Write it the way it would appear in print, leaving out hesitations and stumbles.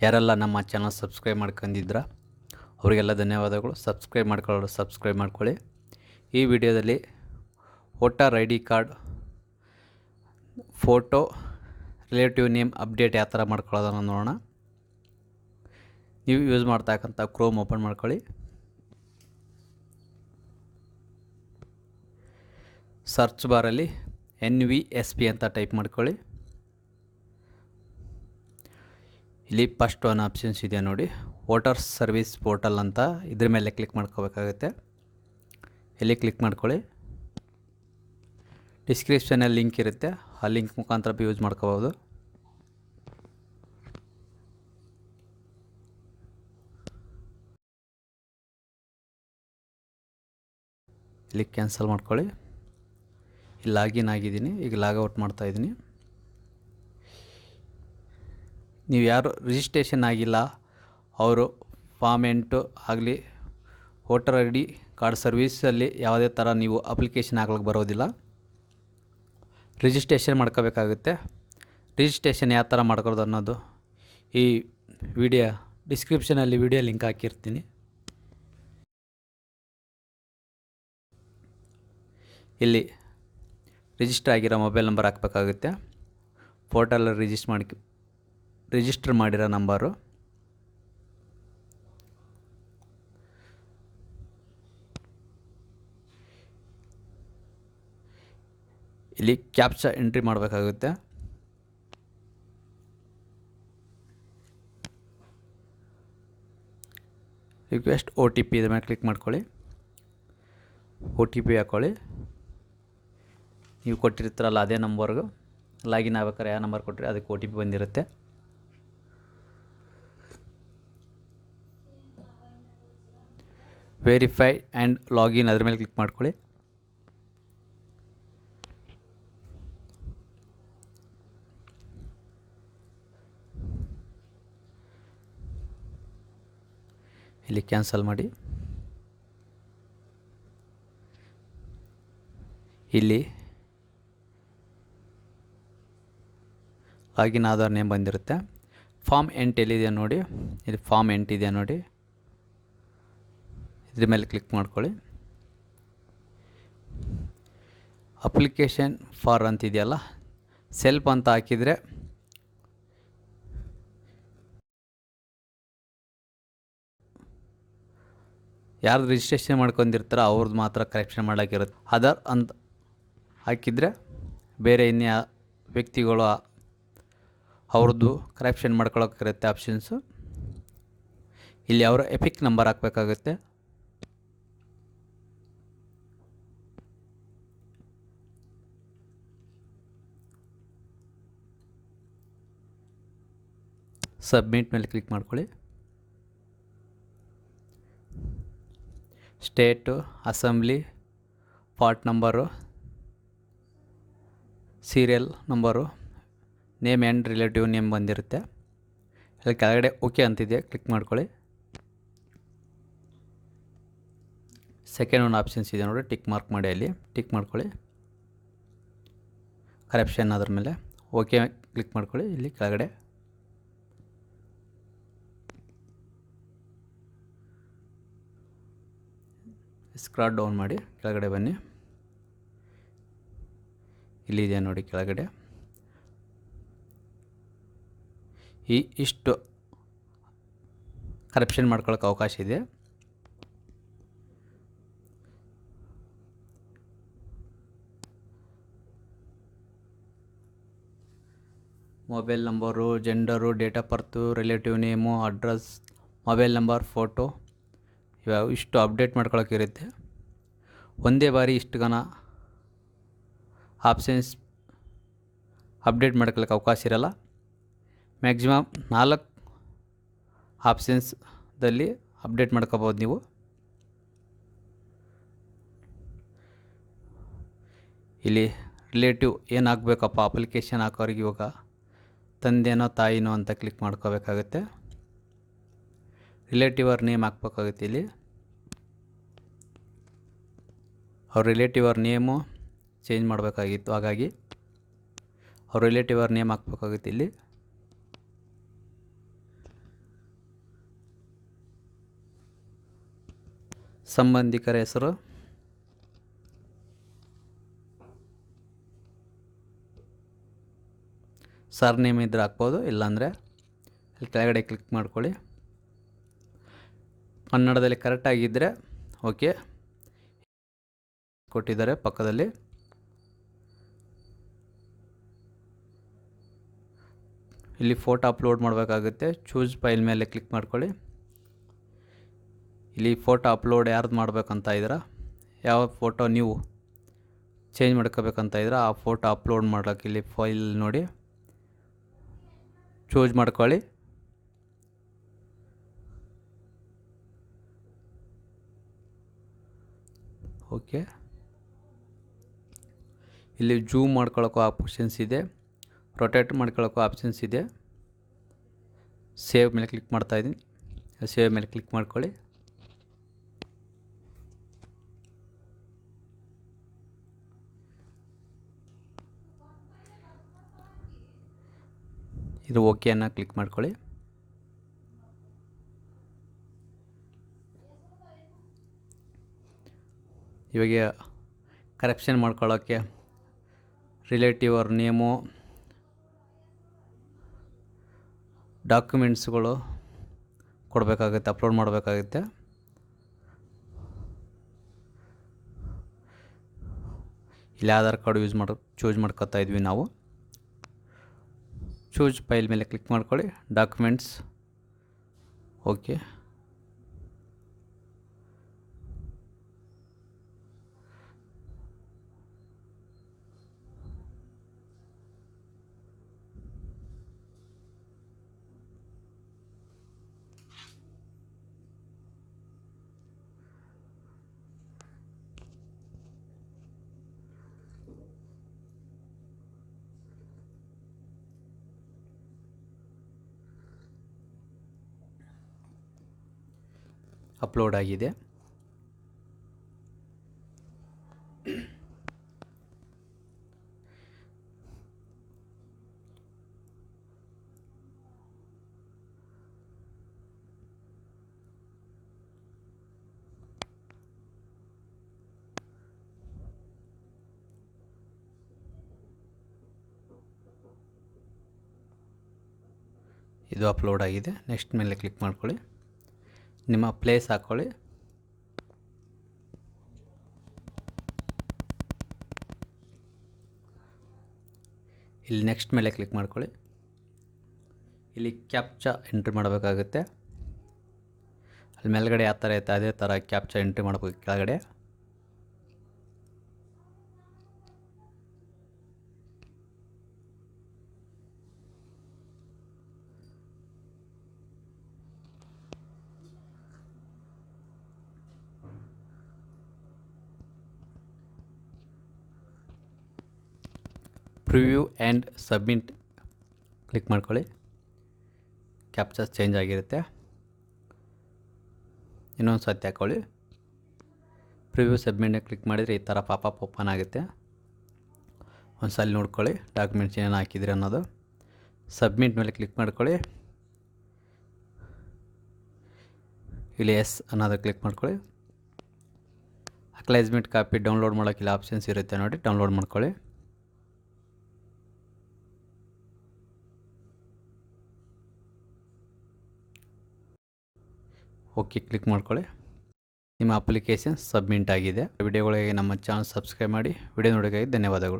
ಯಾರೆಲ್ಲ ನಮ್ಮ channel subscribe ಮಾಡ್ಕೊಂಡಿದ್ರ ಅವರಿಗೆಲ್ಲ ಧನ್ಯವಾದಗಳು. ಸಬ್ಸ್ಕ್ರೈಬ್ ಮಾಡ್ಕೊಳ್ಳಿ. ಈ ವಿಡಿಯೋದಲ್ಲಿ voter I D card photo relative name update ಯಾವ ಥರ ಮಾಡ್ಕೊಳ್ಳೋದನ್ನು ನೋಡೋಣ. ನೀವು ಯೂಸ್ ಮಾಡ್ತಕ್ಕಂಥ ಕ್ರೋಮ್ ಓಪನ್ ಮಾಡ್ಕೊಳ್ಳಿ. ಸರ್ಚ್ ಬಾರಲ್ಲಿ NVSP ಅಂತ ಟೈಪ್ ಮಾಡ್ಕೊಳ್ಳಿ. ಇಲ್ಲಿ ಫಸ್ಟ್ ಒನ್ ಆಪ್ಷನ್ಸ್ ಇದೆ ನೋಡಿ, ವೋಟರ್ಸ್ ಸರ್ವಿಸ್ ಪೋರ್ಟಲ್ ಅಂತ. ಇದ್ರ ಮೇಲೆ ಕ್ಲಿಕ್ ಮಾಡ್ಕೋಬೇಕಾಗುತ್ತೆ. ಇಲ್ಲಿ ಕ್ಲಿಕ್ ಮಾಡ್ಕೊಳ್ಳಿ. ಡಿಸ್ಕ್ರಿಪ್ಷನಲ್ಲಿ ಲಿಂಕ್ ಇರುತ್ತೆ, ಆ ಲಿಂಕ್ ಮುಖಾಂತರ ಯೂಸ್ ಮಾಡ್ಕೋಬೋದು. ಇಲ್ಲಿ ಕ್ಯಾನ್ಸಲ್ ಮಾಡ್ಕೊಳ್ಳಿ. ಇಲ್ಲಿ ಲಾಗಿನ್ ಆಗಿದ್ದೀನಿ, ಈಗ ಲಾಗೌಟ್ ಮಾಡ್ತಾಯಿದ್ದೀನಿ. ನೀವು ಯಾರು ರಿಜಿಸ್ಟ್ರೇಷನ್ ಆಗಿಲ್ಲ ಅವರು ಫಾರ್ಮ್ 8 ಆಗಲಿ ವೋಟರ್ ಐ ಡಿ ಕಾರ್ಡ್ ಸರ್ವೀಸಲ್ಲಿ ಯಾವುದೇ ಥರ ನೀವು ಅಪ್ಲಿಕೇಶನ್ ಹಾಕ್ಲಿಕ್ಕೆ ಬರೋದಿಲ್ಲ. ರಿಜಿಸ್ಟ್ರೇಷನ್ ಮಾಡ್ಕೋಬೇಕಾಗುತ್ತೆ. ರಿಜಿಸ್ಟ್ರೇಷನ್ ಯಾವ ಥರ ಮಾಡ್ಕೊಳ್ಳೋದು ಅನ್ನೋದು ಈ ವಿಡಿಯೋ ಡಿಸ್ಕ್ರಿಪ್ಷನಲ್ಲಿ ವಿಡಿಯೋ ಲಿಂಕ್ ಹಾಕಿರ್ತೀನಿ. ಇಲ್ಲಿ ರಿಜಿಸ್ಟರ್ ಆಗಿರೋ ಮೊಬೈಲ್ ನಂಬರ್ ಹಾಕಬೇಕಾಗುತ್ತೆ. ಪೋರ್ಟಲಲ್ಲಿ ರಿಜಿಸ್ಟರ್ ಮಾಡಿರೋ ನಂಬರು. ಇಲ್ಲಿ ಕ್ಯಾಪ್ಚಾ ಎಂಟ್ರಿ ಮಾಡಬೇಕಾಗುತ್ತೆ. ರಿಕ್ವೆಸ್ಟ್ OTP ಇದ್ರ ಮೇಲೆ ಕ್ಲಿಕ್ ಮಾಡ್ಕೊಳ್ಳಿ. OTP ಹಾಕ್ಕೊಳ್ಳಿ. ನೀವು ಕೊಟ್ಟಿರ್ತೀರಲ್ಲ ಅದೇ ನಂಬರ್ಗೂ ಲಾಗಿನ್ ಆಗ್ಬೇಕಾದ್ರೆ ಯಾವ ನಂಬರ್ ಕೊಟ್ಟರೆ ಅದಕ್ಕೆ OTP ಬಂದಿರುತ್ತೆ. ವೆರಿಫೈ ಆ್ಯಂಡ್ ಲಾಗಿನ್ ಅದ್ರ ಮೇಲೆ ಕ್ಲಿಕ್ ಮಾಡ್ಕೊಳ್ಳಿ. ಇಲ್ಲಿ ಕ್ಯಾನ್ಸಲ್ ಮಾಡಿ. ಇಲ್ಲಿ ಲಾಗಿನ್ ಆಧಾರ್ ನೇಮ್ ಬಂದಿರುತ್ತೆ. ಫಾರ್ಮ್ 8 ಎಲ್ಲಿದೆ ನೋಡಿ, ಇಲ್ಲಿ ಫಾರ್ಮ್ 8 ಇದೆ ನೋಡಿ, ಇದ್ರ ಮೇಲೆ ಕ್ಲಿಕ್ ಮಾಡ್ಕೊಳ್ಳಿ. ಅಪ್ಲಿಕೇಶನ್ ಫಾರ್ ಅಂತಿದೆಯಲ್ಲ, ಸೆಲ್ಫ್ ಅಂತ ಹಾಕಿದರೆ ಯಾರ್ದು ರಿಜಿಸ್ಟ್ರೇಷನ್ ಮಾಡ್ಕೊಂಡಿರ್ತಾರೋ ಅವ್ರದ್ದು ಮಾತ್ರ ಕರೆಕ್ಷನ್ ಮಾಡೋಕ್ಕಿರುತ್ತೆ. ಅದರ್ ಅಂತ ಹಾಕಿದರೆ ಬೇರೆ ಇನ್ಯಾ ವ್ಯಕ್ತಿಗಳು ಅವ್ರದ್ದು ಕರೆಕ್ಷನ್ ಮಾಡ್ಕೊಳ್ಳೋಕ್ಕಿರುತ್ತೆ ಆಪ್ಷನ್ಸು. ಇಲ್ಲಿ ಅವರ ಎಪಿಕ್ ನಂಬರ್ ಹಾಕಬೇಕಾಗುತ್ತೆ. ಸಬ್ಮಿಟ್ ಮೇಲೆ ಕ್ಲಿಕ್ ಮಾಡ್ಕೊಳ್ಳಿ. State, assembly, part number, serial number, name and relative name ಬಂದಿರುತ್ತೆ. ಅಲ್ಲಿ ಕೆಳಗಡೆ ಓಕೆ ಅಂತಿದೆ, ಕ್ಲಿಕ್ ಮಾಡ್ಕೊಳ್ಳಿ. ಸೆಕೆಂಡ್ ಒಂದು ಆಪ್ಷನ್ಸ್ ಇದೆ ನೋಡಿ, ಟಿಕ್ ಮಾರ್ಕ್ ಮಾಡಿ ಅಲ್ಲಿ ಟಿಕ್ ಮಾಡ್ಕೊಳ್ಳಿ. ಕರೆಕ್ಷನ್ ಅದ್ರ ಮೇಲೆ ಓಕೆ ಕ್ಲಿಕ್ ಮಾಡ್ಕೊಳ್ಳಿ. ಇಲ್ಲಿ ಕೆಳಗಡೆ ಸ್ಕ್ರಾಲ್ ಡೌನ್ ಮಾಡಿ ಕೆಳಗಡೆ ಬನ್ನಿ. ಇಲ್ಲಿದೆ ನೋಡಿ ಕೆಳಗಡೆ ಇಷ್ಟು ಕರೆಕ್ಷನ್ ಮಾಡ್ಕೊಳ್ಳೋಕೆ ಅವಕಾಶ ಇದೆ. Mobile number, gender, date of birth, relative name, address, mobile number, photo, ಇವಾಗ ಇಷ್ಟು ಅಪ್ಡೇಟ್ ಮಾಡ್ಕೊಳ್ಳೋಕ್ಕಿರುತ್ತೆ. ಒಂದೇ ಬಾರಿ ಇಷ್ಟು ಗನ ಆಪ್ಷನ್ಸ್ ಅಪ್ಡೇಟ್ ಮಾಡ್ಕೊಳ್ಳೋಕೆ ಅವಕಾಶ ಇರಲ್ಲ. ಮ್ಯಾಕ್ಸಿಮಮ್ 4 ಆಪ್ಷನ್ಸ್ದಲ್ಲಿ ಅಪ್ಡೇಟ್ ಮಾಡ್ಕೋಬೋದು ನೀವು. ಇಲ್ಲಿ ರಿಲೇಟಿವ್ ಏನು ಹಾಕಬೇಕಪ್ಪ ಅಪ್ಲಿಕೇಶನ್ ಹಾಕೋರಿಗೆ, ಇವಾಗ ತಂದೆನೋ ತಾಯಿನೋ ಅಂತ ಕ್ಲಿಕ್ ಮಾಡ್ಕೋಬೇಕಾಗುತ್ತೆ. ರಿಲೇಟಿವ್ ಅವ್ರ ನೇಮ್ ಹಾಕ್ಬೇಕಾಗುತ್ತೆ. ಇಲ್ಲಿ ಅವ್ರ ರಿಲೇಟಿವ್ ಅವ್ರ ನೇಮು ಚೇಂಜ್ ಮಾಡಬೇಕಾಗಿತ್ತು, ಹಾಗಾಗಿ ಅವ್ರ ರಿಲೇಟಿವ್ ಅವ್ರ ನೇಮ್ ಹಾಕ್ಬೇಕಾಗುತ್ತೆ. ಇಲ್ಲಿ ಸಂಬಂಧಿಕರ ಹೆಸರು, ಸರ್ನೇಮ್ ಇದ್ರೆ ಹಾಕ್ಬೋದು, ಇಲ್ಲಾಂದರೆ ಅಲ್ಲಿ ಕೆಳಗಡೆ ಕ್ಲಿಕ್ ಮಾಡ್ಕೊಳ್ಳಿ. ಕನ್ನಡದಲ್ಲಿ ಕರೆಕ್ಟಾಗಿದ್ದರೆ ಓಕೆ ಕೊಟ್ಟಿದ್ದಾರೆ. ಪಕ್ಕದಲ್ಲಿ ಇಲ್ಲಿ ಫೋಟೋ ಅಪ್ಲೋಡ್ ಮಾಡಬೇಕಾಗುತ್ತೆ. ಚೂಸ್ ಫೈಲ್ ಮೇಲೆ ಕ್ಲಿಕ್ ಮಾಡ್ಕೊಳ್ಳಿ. ಇಲ್ಲಿ ಫೋಟೋ ಅಪ್ಲೋಡ್ ಯಾರ್ದು ಮಾಡಬೇಕಂತ ಇದ್ದೀರಾ, ಯಾವ ಫೋಟೋ ನೀವು ಚೇಂಜ್ ಮಾಡ್ಕೋಬೇಕಂತ ಇದ್ದೀರಾ ಆ ಫೋಟೋ ಅಪ್ಲೋಡ್ ಮಾಡೋಕ್ಕೆ ಇಲ್ಲಿ ಫೈಲ್ ನೋಡಿ ಚೂಸ್ ಮಾಡ್ಕೊಳ್ಳಿ. ಓಕೆ, ಇಲ್ಲಿ ಜೂಮ್ ಮಾಡ್ಕೊಳ್ಳೋಕ್ಕೂ ಆಪ್ಷನ್ಸ್ ಇದೆ, ರೊಟೇಟ್ ಮಾಡ್ಕೊಳ್ಳೋಕ್ಕೂ ಆಪ್ಷನ್ಸ್ ಇದೆ. ಸೇವ್ ಮೇಲೆ ಕ್ಲಿಕ್ ಮಾಡ್ತಾಯಿದ್ದೀನಿ. ಸೇವ್ ಮೇಲೆ ಕ್ಲಿಕ್ ಮಾಡ್ಕೊಳ್ಳಿ. ಇದು ಓಕೆಯನ್ನು ಕ್ಲಿಕ್ ಮಾಡ್ಕೊಳ್ಳಿ. ಇವಾಗ ಕರೆಕ್ಷನ್ ಮಾಡ್ಕೊಳ್ಳೋಕ್ಕೆ ರಿಲೇಟಿವ್ ಅವ್ರ ನೇಮು, ಡಾಕ್ಯುಮೆಂಟ್ಸ್ಗಳು ಕೊಡಬೇಕಾಗುತ್ತೆ, ಅಪ್ಲೋಡ್ ಮಾಡಬೇಕಾಗುತ್ತೆ. ಇಲ್ಲಿ ಆಧಾರ್ ಕಾರ್ಡ್ ಚೂಸ್ ಮಾಡ್ಕೊತಾ ಇದ್ವಿ ನಾವು. ಚೂಸ್ ಫೈಲ್ ಮೇಲೆ ಕ್ಲಿಕ್ ಮಾಡ್ಕೊಳ್ಳಿ. Documents okay. ಅಪ್ಲೋಡ್ ಆಗಿದೆ. ಇದು ಅಪ್ಲೋಡ್ ಆಗಿದೆ. ನೆಕ್ಸ್ಟ್ ಮೇಲೆ ಕ್ಲಿಕ್ ಮಾಡ್ಕೊಳ್ಳಿ. ನಿಮ್ಮ ಪ್ಲೇಸ್ ಹಾಕ್ಕೊಳ್ಳಿ. ಇಲ್ಲಿ ನೆಕ್ಸ್ಟ್ ಮೇಲೆ ಕ್ಲಿಕ್ ಮಾಡ್ಕೊಳ್ಳಿ. ಇಲ್ಲಿ ಕ್ಯಾಪ್ಚಾ ಎಂಟ್ರಿ ಮಾಡಬೇಕಾಗುತ್ತೆ. ಅಲ್ಲಿ ಮೇಲ್ಗಡೆ ಯಾವ ಥರ ಇರುತ್ತೆ ಅದೇ ಥರ ಕ್ಯಾಪ್ಚಾ ಎಂಟ್ರಿ ಮಾಡಬೇಕು. ಕೆಳಗಡೆ ಪ್ರಿವ್ಯೂ ಆ್ಯಂಡ್ ಸಬ್ಮಿಟ್ ಕ್ಲಿಕ್ ಮಾಡ್ಕೊಳ್ಳಿ. ಕ್ಯಾಪ್ಚರ್ಸ್ ಚೇಂಜ್ ಆಗಿರುತ್ತೆ. ಇನ್ನೊಂದು ಸತಿ ಹಾಕ್ಕೊಳ್ಳಿ. ಪ್ರಿವ್ಯೂ ಸಬ್ಮಿಟ್ನ ಕ್ಲಿಕ್ ಮಾಡಿದರೆ ಈ ಥರ ಪಾಪಪ್ ಓಪನ್ ಆಗುತ್ತೆ. ಒಂದು ಸಲ ನೋಡ್ಕೊಳ್ಳಿ ಡಾಕ್ಯುಮೆಂಟ್ಸ್ ಏನೇನು ಹಾಕಿದ್ರಿ ಅನ್ನೋದು. ಸಬ್ಮಿಟ್ ಮೇಲೆ ಕ್ಲಿಕ್ ಮಾಡ್ಕೊಳ್ಳಿ. ಇಲ್ಲಿ ಎಸ್ ಅನ್ನೋದು ಕ್ಲಿಕ್ ಮಾಡ್ಕೊಳ್ಳಿ. ಅಕ್ಲೈಸ್ಮೆಂಟ್ ಕಾಪಿ ಡೌನ್ಲೋಡ್ ಮಾಡೋಕ್ಕೆ ಇಲ್ಲಿ ಆಪ್ಷನ್ಸ್ ಇರುತ್ತೆ ನೋಡಿ, ಡೌನ್ಲೋಡ್ ಮಾಡ್ಕೊಳ್ಳಿ. ಓಕೆ ಕ್ಲಿಕ್ ಮಾಡ್ಕೊಳ್ಳಿ. ನಿಮ್ಮ ಅಪ್ಲಿಕೇಶನ್ ಸಬ್ಮಿಟ್ ಆಗಿದೆ. ವಿಡಿಯೋಗಳಿಗೆ ನಮ್ಮ ಚಾನಲ್ ಸಬ್ಸ್ಕ್ರೈಬ್ ಮಾಡಿ. ವಿಡಿಯೋ ನೋಡೋಕ್ಕಾಗಿ ಧನ್ಯವಾದಗಳು.